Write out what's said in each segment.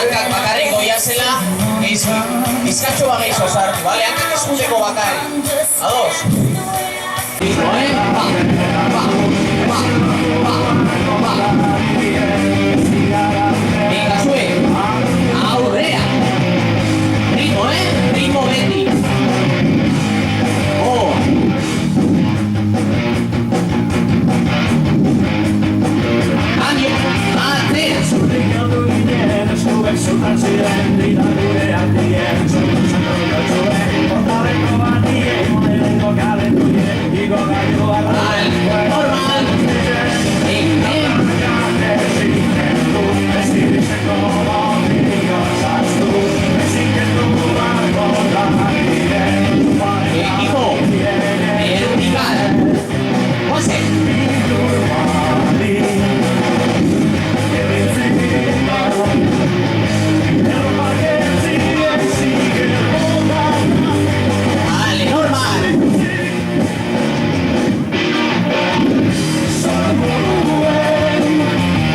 hankak bakarrik goia zela, bizkatxo bat gehiago sartu, bale? Hankak eskundeko bakarrik. Ados? Ritmo, Venga, zue. Aurrea. Ritmo, Ritmo beti. Cambio. Atzera. Normal. Equipo. Vertical. Pase. Vale, normal.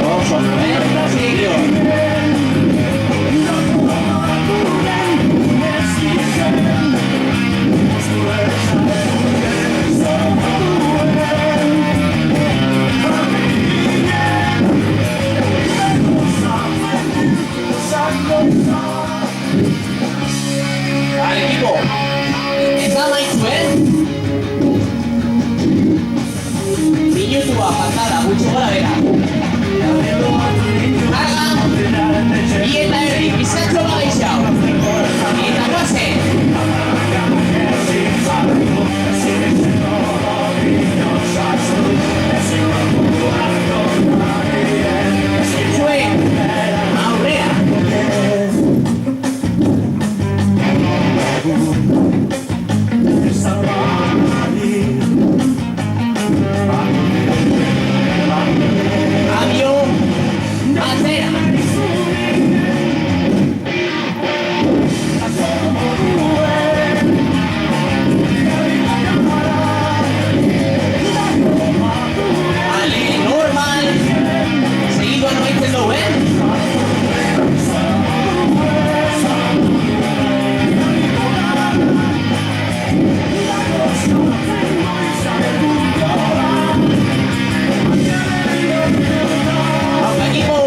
Ojo, serio. Vale, equipo. Eta maizuen. Minutua patada, gutxo gara bera. Karga. Eta erdi, bizatxo bageixau. Eta guaze. Zuen. Aurrea. Cambio. Atzera. Vale, normal. Seguido no hay que lo ven. Equipo,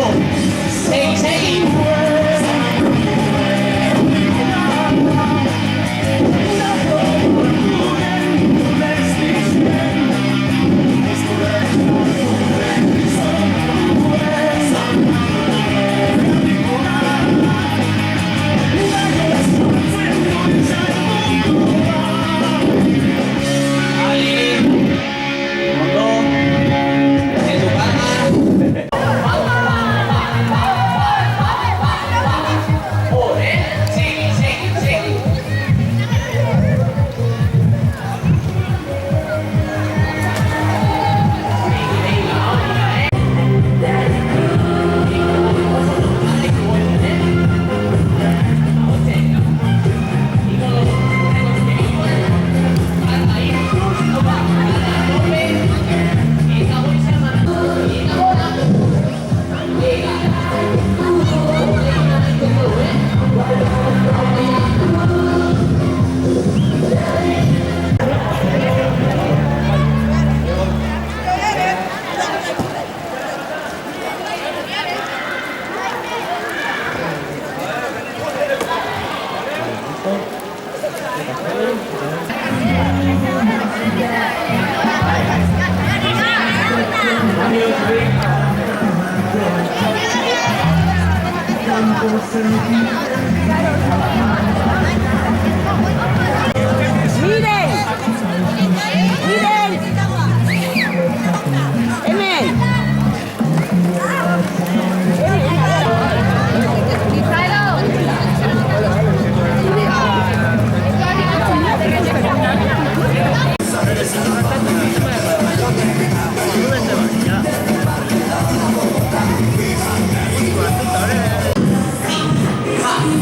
segui. Ha!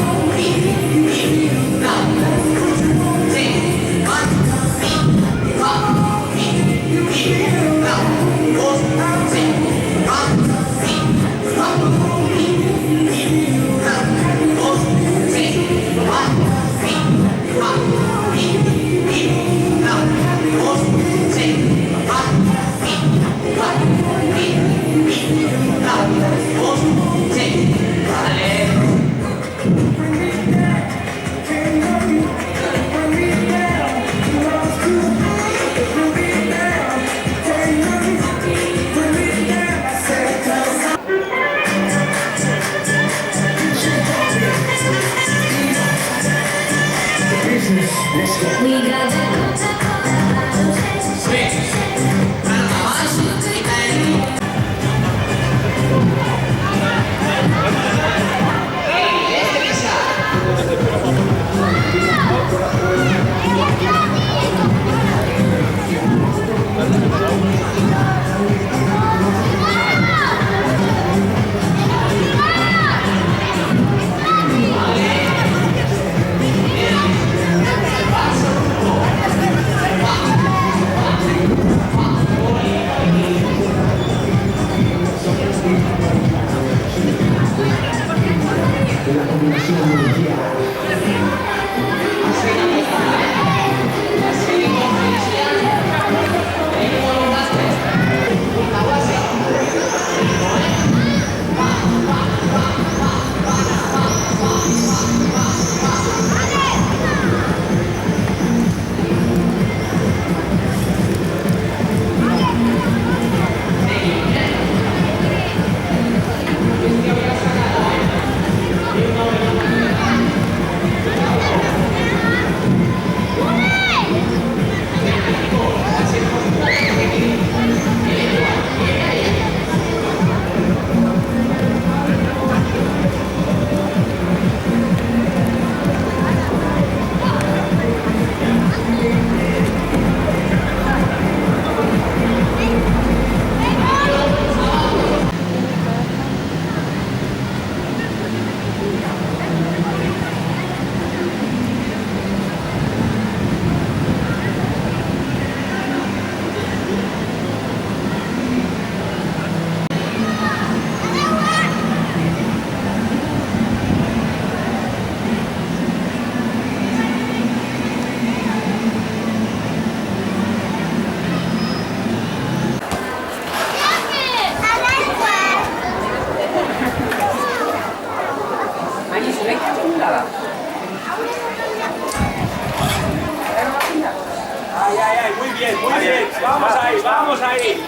Muy bien, vamos ahí.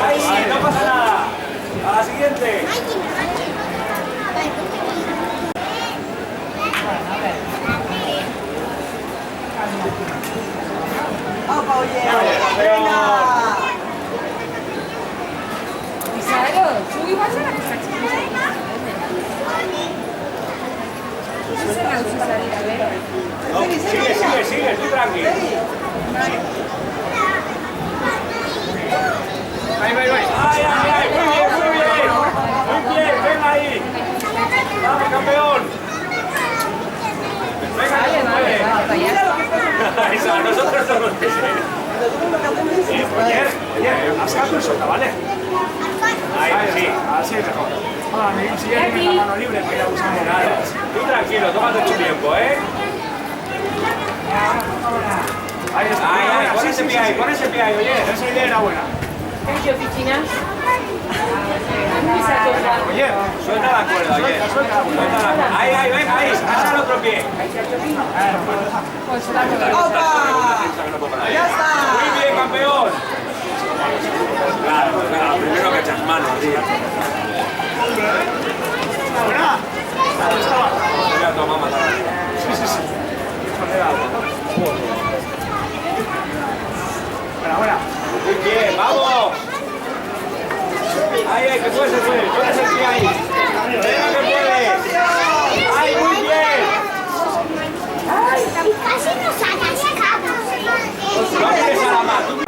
Ahí, no pasa nada. A la siguiente. ¡Opa, oye! ¡Venga! Claro, tú ibas a la casa chiquita. No, sigue, tú tranquilo. Ahí, muy bien, venga ahí. Vamos, campeón. Venga, eso, a nosotros no nos pese. Oye, has sacado el sota, ¿vale? Ahí, sí, así es mejor. Si ya tienes la mano libre, voy a usar nada. Tú tranquilo, tómate tu tiempo, ¿eh? Ahí está, pon ese pie ahí, oye, esa idea era buena. ¿Qué oficina? Oye, suelta la cuerda, oye. Suelta la cuerda. Ahí, venga, ahí, pasa al otro pie. ¡Opa! ¡Ya está! Muy bien, campeón. Claro, primero que echas manos, tío. Mira, toma, mata. Sí. Buena. Muy bien, vamos. Ahí, que puedes hacer. Pones el pie ahí. Venga, que puedes. Ahí, muy bien. Casi nos atascamos. No mires a la mano.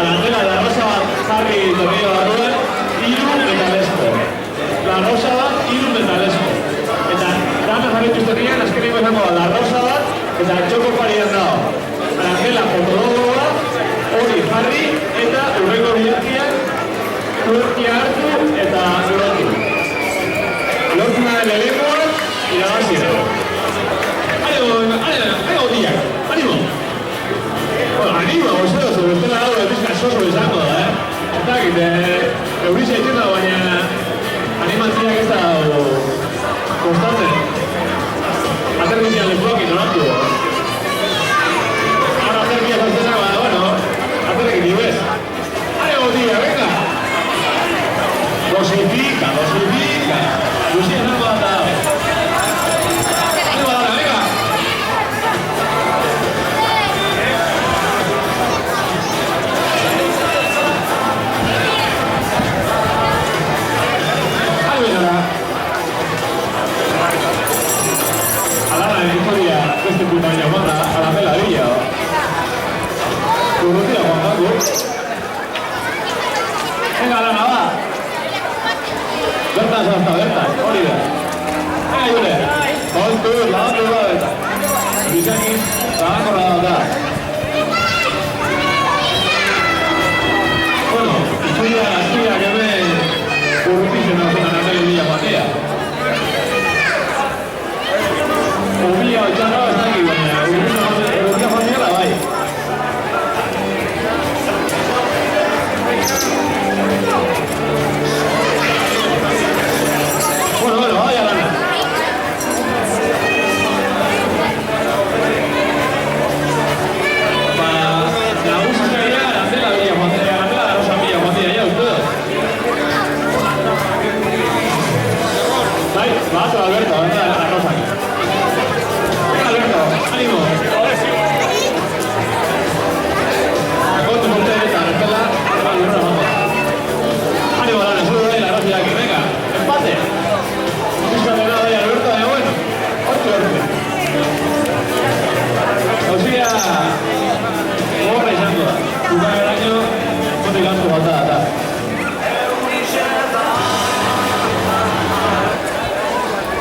Arandela la rosa jarri tornillo barruan, hiru metalesko. La rosa bat, hiru metalesko. Eta dana jarri pizterian, azkeniko izango da, la rosa bat, eta txoko parian dago. Arandela fotologoa, hori jarri, eta urrengo bilakiak, urkia hartu eta lotu. Lortuna den elekoa, irabazia. Animo, diak, animo! Bueno, animo, gozero, sobre estela dago, ebizka soso izango da, Ez dakit, eurisa egiten da, baina animatziak ez da kostatzen. Aterbizian lekuak inolatu. Ahora aterbiziak sortzen dago, bueno, aterrekin dibez. Animo, diak, venga! Dosifica. Lucía no va a dar. Venga. Alana en historia este puta llamada a la meladilla. Conocida Juan Paco. Venga, Alana, va. Bertan, hori da. Venga, Jule. Kontu, lagundu da eta. Bizaki, zabakorra da. Bueno, historia gaztiak hemen urrutizen hauzetan Andele Villa Matea. Ubila otxarra ez dakik, baina urrutia familiala bai. Bueno, vaya lana. La música ya, Arandela Villa Matea, Arandela la Rosa Villa Matea, ya ustedes. Va a Alberto, venga, la Rosa aquí. Venga, Alberto, ánimo. Aconte por usted esta, Arandela, vamos. Ánimo, Lana, sube ahí la Rosa aquí, venga, empate. Nada de Alberto de bueno, 8. O sea, como rezando, jugar el año, no te canso batata.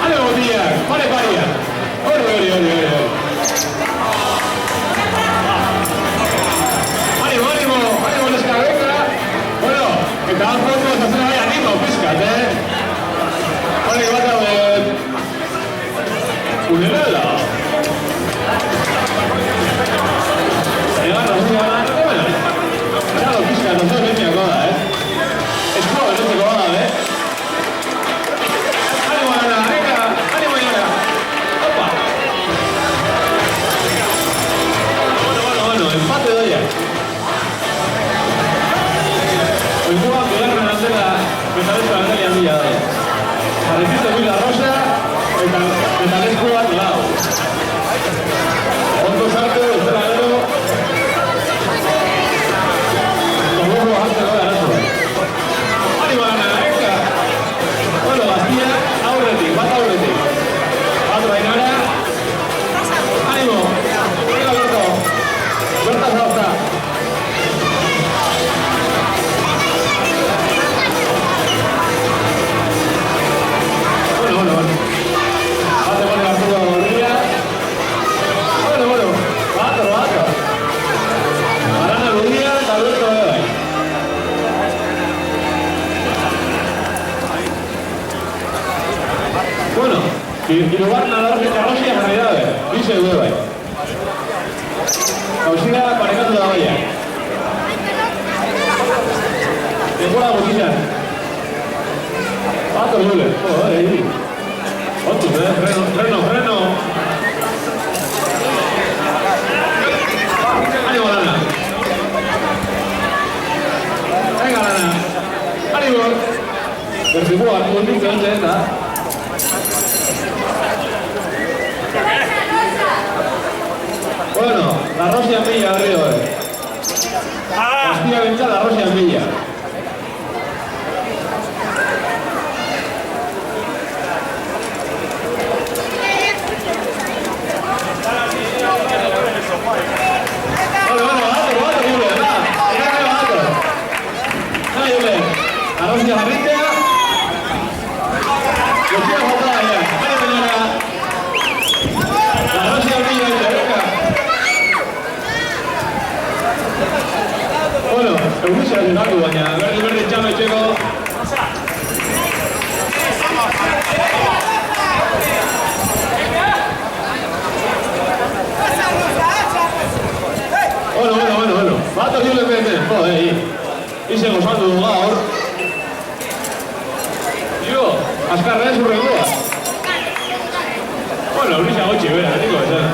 ¡Ánimo, tía! ¡Vale, paria! ¡Ore! ¡Ánimo, les cabeza! Bueno, que te dan fotos, hacer ahí ánimo, fíjate, Vale, que va a caber un helado. Bueno, ya lo pisca, no sé qué me acoda, Es joven, no se coda, ¡Ánimo, Ana! ¡Venga! ¡Ánimo, Ana! ¡Opa! Bueno, empate de ella. El juego que ya renante la metalesca de Andrea Villa de ella. Repito, Villa Rosa, metalesco al lado. Otro salto, estrelado. Como un bajante no de Arazo. ¡Ánimo, Ana! ¡Venga! Bueno, Bastilla, Aurretik, bat Aurretik. Batro Ainara. ¡Ánimo! ¡Venga, Alberto! ¡Berta Zausta! Bueno. Bate con el Arturo Rodríguez. Bueno. Bato. Arana Rodríguez, Alberto Bebay. Bueno, y lugar nadar de carrocia en realidad, dice Bebay. Causida Parecato de la Valla. De fuera la botilla. Bato Jule. Joder, ahí. Otro, freno. ¡Ánimo, Lana! Venga, Lana. ¡Ánimo! Percibúa, un dice dónde está. Bueno, la Rosa en Villa arriba, Hostia, venga, la Rosa en Villa. Bueno, bato, Jule, va. Eguzia zenatu baina, berdin txametxeko. Bueno. Bat hori lepeten, ize gozatu du gaur. Azkarra ez urrengoa. Bueno, Luisa gotxi, bera, niko, esan.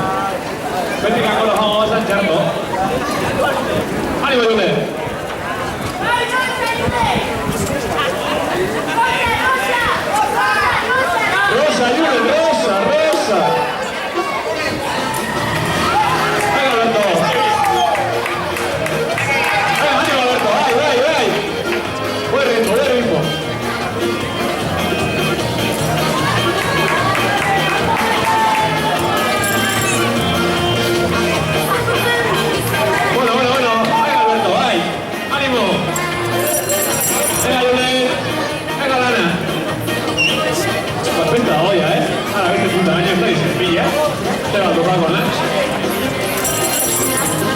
Betikako lo jango bazan txarto. Animo, Jule! Rosa, Jule, Rosa! Venga, Alberto! Venga, animo, Alberto, vai! Buen ritmo. Bueno, venga, Alberto, vai! Ánimo! Venga, Jule! Venga, Lana! Pues pinta la olla, Ahora viste puta año está y se pilla, Te va a tocar con Lance.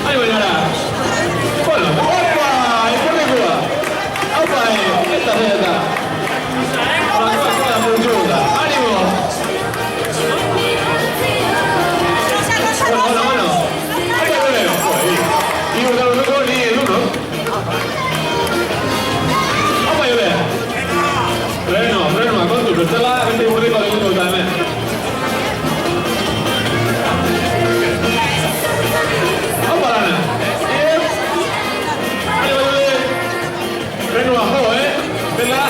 ¡Ánimo, Yara! Bueno, ¡opa! ¡Y por qué Cuba! ¡Opa! ¡Esta cerca! ¡Ánimo! Bueno. ¡Venga, Jule! Ni un galo loco ni el uno. ¡Opa, Jule! Freno, kontu, bestela, beste burriko dugu eta hemen. Opa, Lana! Ánimo, Jule! Freno bajo, Bestela!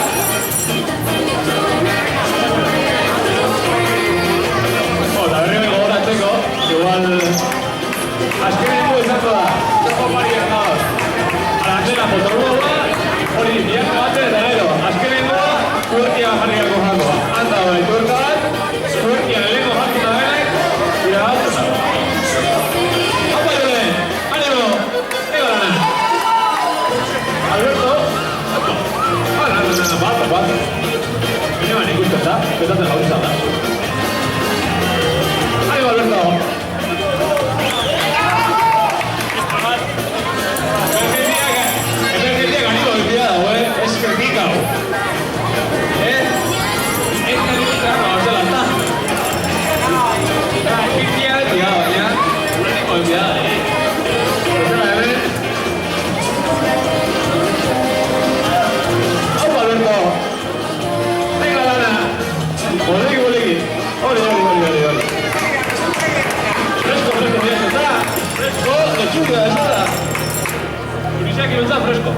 Eta berri gogoratzeko, igual... Azkeneko izango da, zeko pariak gaur. Arantena fotorugoa, hori biako bate eta gero. Azkeneko, tuerkia jarriako jakoa. Handa hori tuerka bat, tuerkia lehenko jarkuna benek, dira bat eta. Opa, Jule! Ánimo! Ego Lana! Alberto? Bat. Baina ikusten da, betatzen jaurtza da. Ánimo, Alberto! Emergencia ganito de cuidado, es critica. Es critica, no, se la está. Critica de cuidado, ya. Un tipo de cuidado, Opa, Alberto! Venga, Lana! Bolegi. Ole. Fresco, mira, está. Fresco, lechuga, nada. Luisa que no está fresco.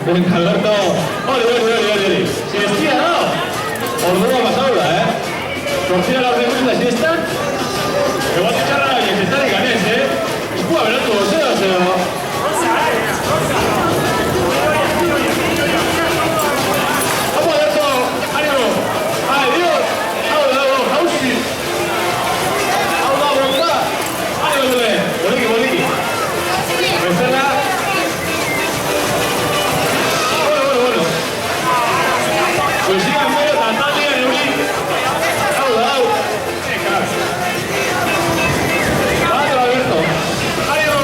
Venga, Alberto. Ole. Si estira, no. Ordua pasaula, Torcida la segunda siesta. Igual que charra y se está de ganés, Eskua beratu gozeo. Opa, Alberto! Ánimo! Adiós! Hau da, jauzi! Hau da, bronka! Ánimo, Jule! Boliki! Bestela! Bueno. Poesia en medio, tantalia, euri! Hau da! Bato, Alberto! Ánimo!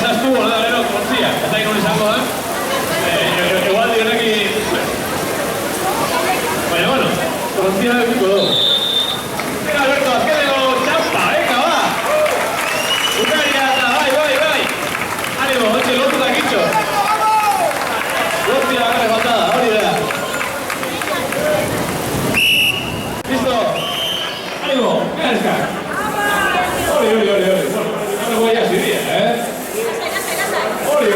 ezastu, hola, gero, kontzia. Eta ikon izango da. Igual direki... Baina, bueno, kontzia da epiko dugu. Venga, Alberto, azkeneko txampa, venga, va! Ukaria eta, bai! Animo, ontsi, lortu da kitxo. Lortu da gare batada, hori da. Listo. Animo, venga, eskak. Hori. Bueno, voy a seguir, Hori.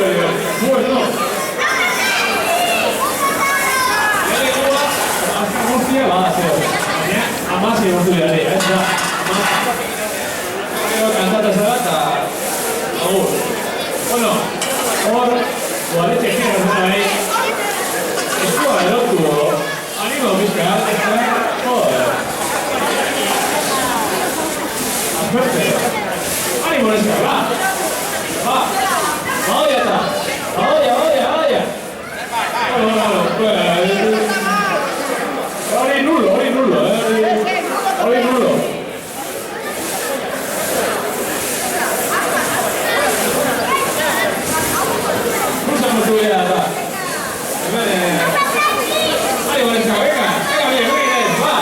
Bueno. Azka guztia, baina, amasi egotu dira, Gero kantata zara eta... Agur. Bueno, hor, guaretxe kera zara nahi. Eskua erotu, animo bizka, joder. Azperte. Animo neska, va, oia eta. Oia. Hori nulo. Musa mutu bera da. Hemen, animo neska, venga, va.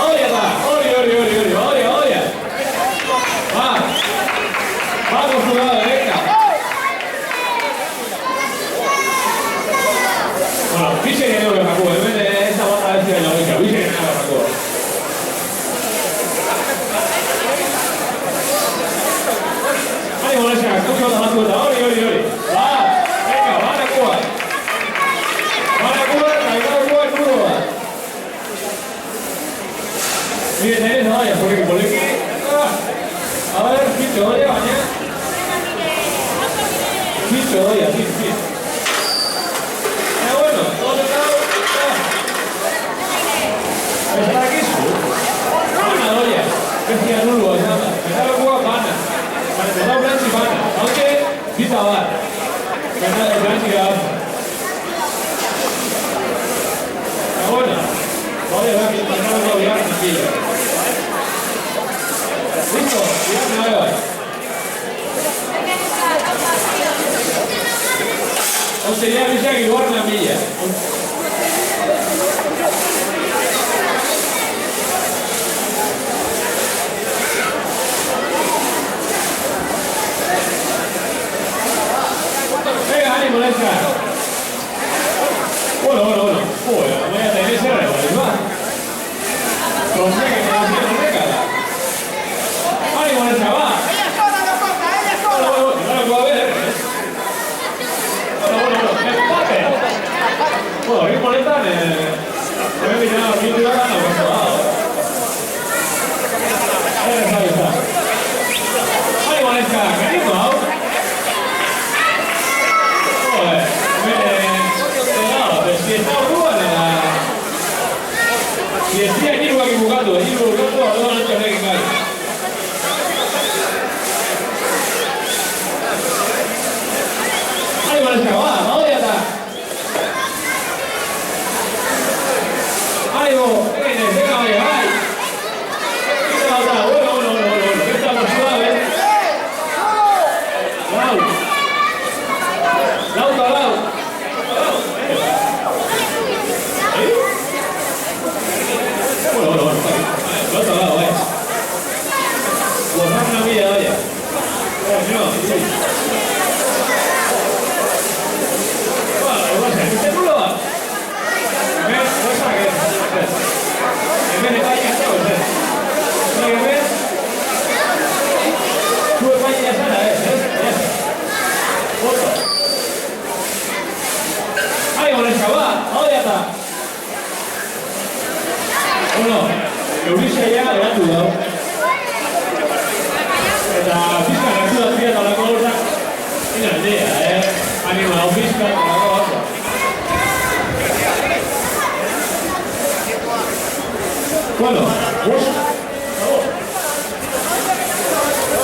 Oia eta, oia. Vamos jugado, venga. Bueno, bize que no me acuerdo, en vez de esta banda de la venga, bize que no me acuerdo. Ánimo, Lesca, coge otra más cuenta, ori. Va, venga, van a jugar. Duro. Mire, tenés a vaya, porque por aquí... A ver, Picho, oye, baña. Picho, oye, sí. Bueno, todo lado. Está aquí su. Pana, oye. Bestia nulo, llama. Empezar a jugar pana. Para empezar a blanchi pana. Aunque, pita va. Empezar a blanchi va. Bueno. Oye, va, que empezar a jugar tranquilo. Listo, ya me voy. Os sería avisar que guarda la milla. Venga, ánimo, Lesca. Bueno. Joder, voy a tener ese revés, va. Confía que me va a hacer una década. ¡Ánimo, Lesca, va! ¡Ella sola! No lo puedo ver. Bueno, empate. Bueno, aquí por esta me he mirado aquí y la gana, pues va. Ahí está. ¡Ánimo, Lesca! ¡Qué ánimo! Joder, pero si está Uruguay, si estoy aquí no equivocando, no lo tengo que caer. Ahí va el chaval, vamos ya está. Ahí va, venga, ahí. Bueno, estamos suaves. Lau. Bueno, está bien. Lado, Pues una vida, vaya. Eurixa ya geratu dago. Eta pizka gertu da zira talako horta. Ina aldea, anima hau pizka talako bako. Bueno,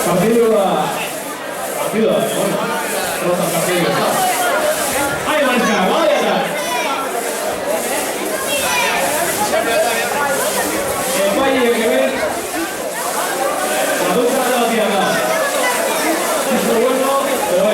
partido da, bueno, rosa partido da. Ahí marca, vaya está. El valle que ve, la ducha de la tierra. Es lo bueno, pero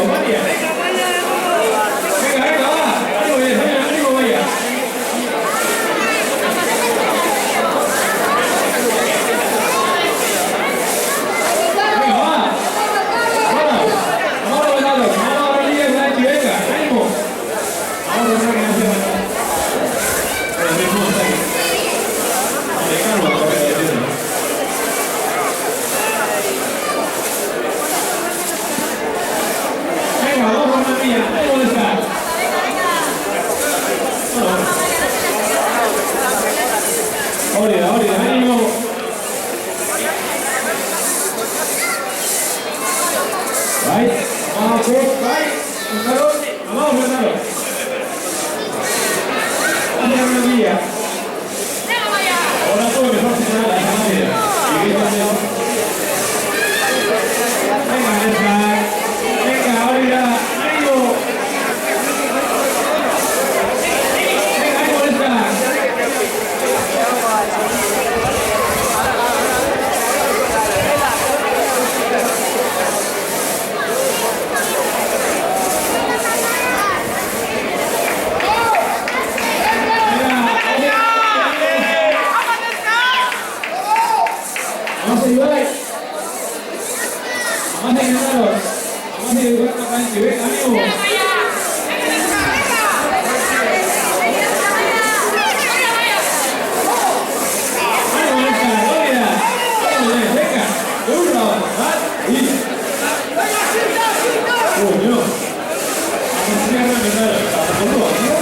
Vai, Sentaros. Vamos, sentaros. Hacia una guía. Ahora todo mejor si nada, esa manera. Venga, esa. Venga, ahora ya. ¡Ánimo! Venga, ánimo, esa. Vamos a ayudar. Vamos a ayudaros. Vamos a ayudar a la cancha. Venga, amigo. Ánimo, esta, Gloria. Vamos, venga. Uno, dos, y... Dios. Vamos a empezar. Vamos, ¿no?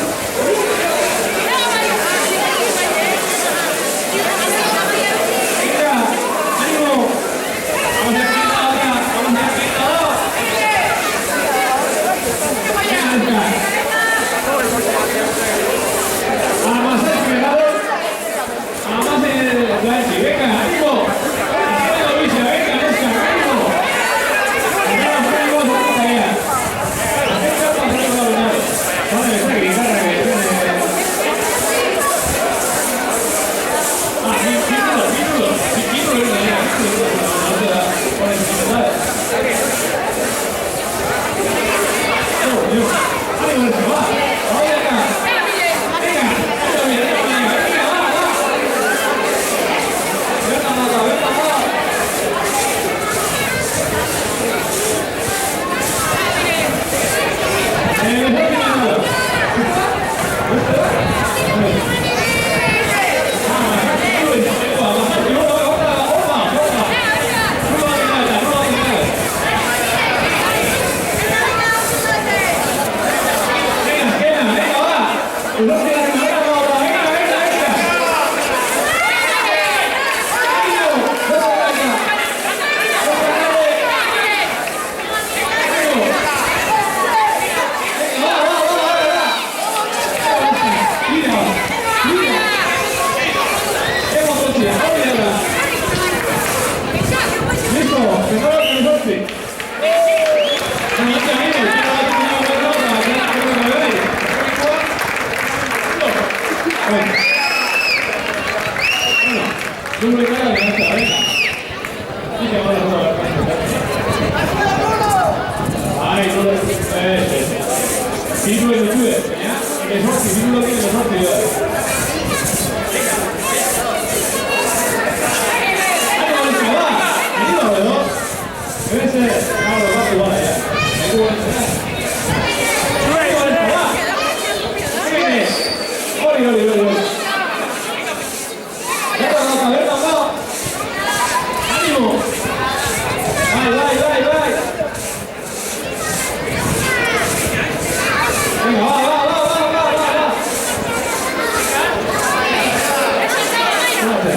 Venga,